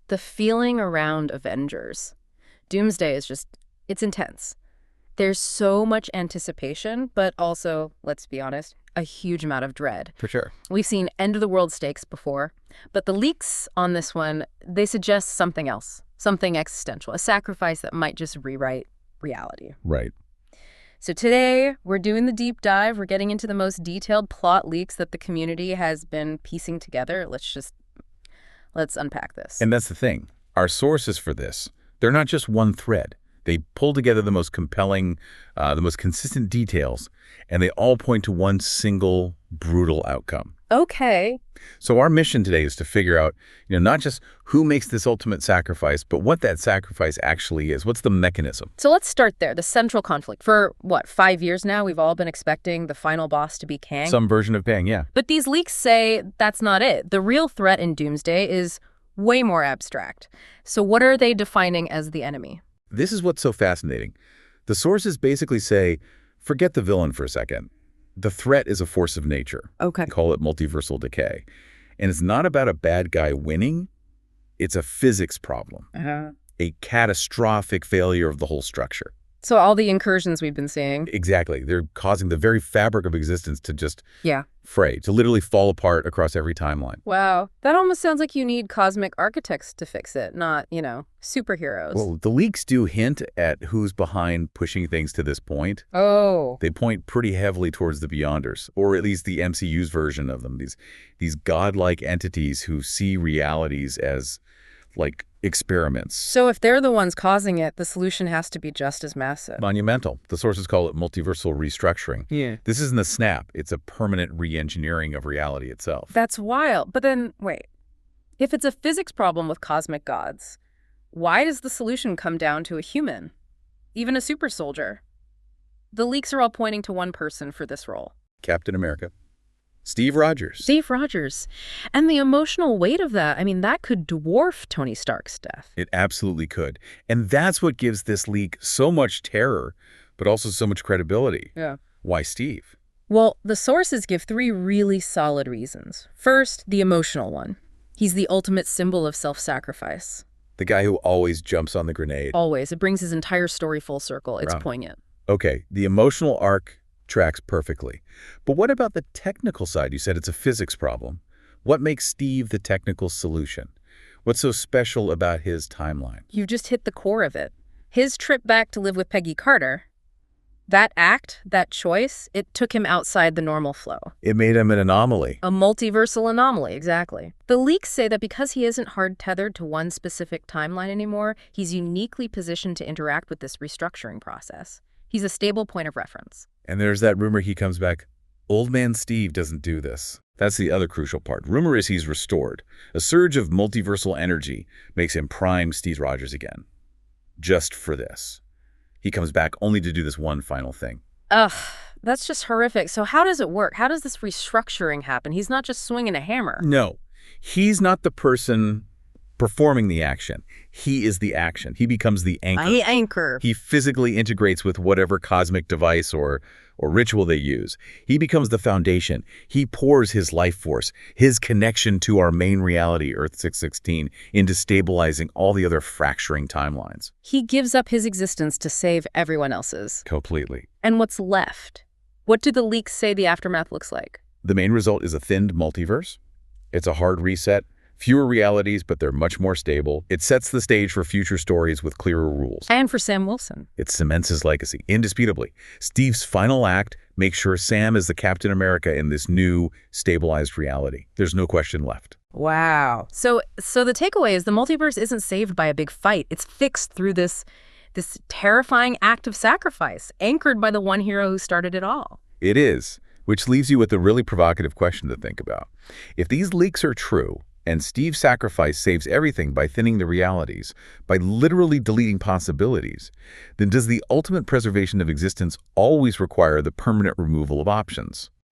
The feeling around Avengers. Doomsday is it's intense. There's so much anticipation, but also, let's be honest, a huge amount of dread. For sure. We've seen end-of-the-world stakes before, but the leaks on this one, they suggest something else, something existential, a sacrifice that might just rewrite reality. Right. So today, we're doing the deep dive. We're getting into the most detailed plot leaks that the community has been piecing together. Let's unpack this. And that's the thing. Our sources for this, they're not just one thread. They pull together the most compelling, the most consistent details, and they all point to one single brutal outcome. Okay. So our mission today is to figure out, not just who makes this ultimate sacrifice, but what that sacrifice actually is. What's the mechanism? So let's start there. The central conflict. For, 5 years now, we've all been expecting the final boss to be Kang. Some version of Kang, yeah. But these leaks say that's not it. The real threat in Doomsday is way more abstract. So what are they defining as the enemy? This is what's so fascinating. The sources basically say, forget the villain for a second. The threat is a force of nature. Okay. Call it multiversal decay. And it's not about a bad guy winning. It's a physics problem. A catastrophic failure of the whole structure. So all the incursions we've been seeing. Exactly. They're causing the very fabric of existence to just fray, to literally fall apart across every timeline. Wow. That almost sounds like you need cosmic architects to fix it, not, superheroes. Well, the leaks do hint at who's behind pushing things to this point. Oh. They point pretty heavily towards the Beyonders, or at least the MCU's version of them, these godlike entities who see realities as, like, experiments. So if they're the ones causing it, the solution has to be just as massive. Monumental. The sources call it multiversal restructuring. Yeah. This isn't a snap. It's a permanent re-engineering of reality itself. That's wild. But then, wait. If it's a physics problem with cosmic gods, why does the solution come down to a human? Even a super soldier? The leaks are all pointing to one person for this role. Captain America. Steve Rogers. Steve Rogers. And the emotional weight of that, that could dwarf Tony Stark's death. It absolutely could. And that's what gives this leak so much terror, but also so much credibility. Yeah. Why Steve? Well, the sources give 3 really solid reasons. First, the emotional one. He's the ultimate symbol of self-sacrifice. The guy who always jumps on the grenade. Always. It brings his entire story full circle. It's poignant. Okay, the emotional arc tracks perfectly. But what about the technical side? You said it's a physics problem. What makes Steve the technical solution? What's so special about his timeline? You just hit the core of it. His trip back to live with Peggy Carter, that act, that choice, it took him outside the normal flow. It made him an anomaly. A multiversal anomaly, exactly. The leaks say that because he isn't hard-tethered to one specific timeline anymore, he's uniquely positioned to interact with this restructuring process. He's a stable point of reference. And there's that rumor he comes back. Old man Steve doesn't do this. That's the other crucial part. Rumor is he's restored. A surge of multiversal energy makes him prime Steve Rogers again. Just for this. He comes back only to do this one final thing. Ugh, that's just horrific. So how does it work? How does this restructuring happen? He's not just swinging a hammer. No, he's not the person performing the action. He is the action. He becomes the anchor. He physically integrates with whatever cosmic device or ritual they use. He becomes the foundation. He pours his life force, his connection to our main reality, Earth 616, into stabilizing all the other fracturing timelines. He gives up his existence to save everyone else's. Completely. And what's left? What do the leaks say the aftermath looks like? The main result is a thinned multiverse. It's a hard reset. Fewer realities, but they're much more stable. It sets the stage for future stories with clearer rules. And for Sam Wilson. It cements his legacy, indisputably. Steve's final act makes sure Sam is the Captain America in this new, stabilized reality. There's no question left. Wow. So the takeaway is the multiverse isn't saved by a big fight. It's fixed through this terrifying act of sacrifice, anchored by the one hero who started it all. It is, which leaves you with a really provocative question to think about. If these leaks are true, and Steve's sacrifice saves everything by thinning the realities, by literally deleting possibilities, then does the ultimate preservation of existence always require the permanent removal of options?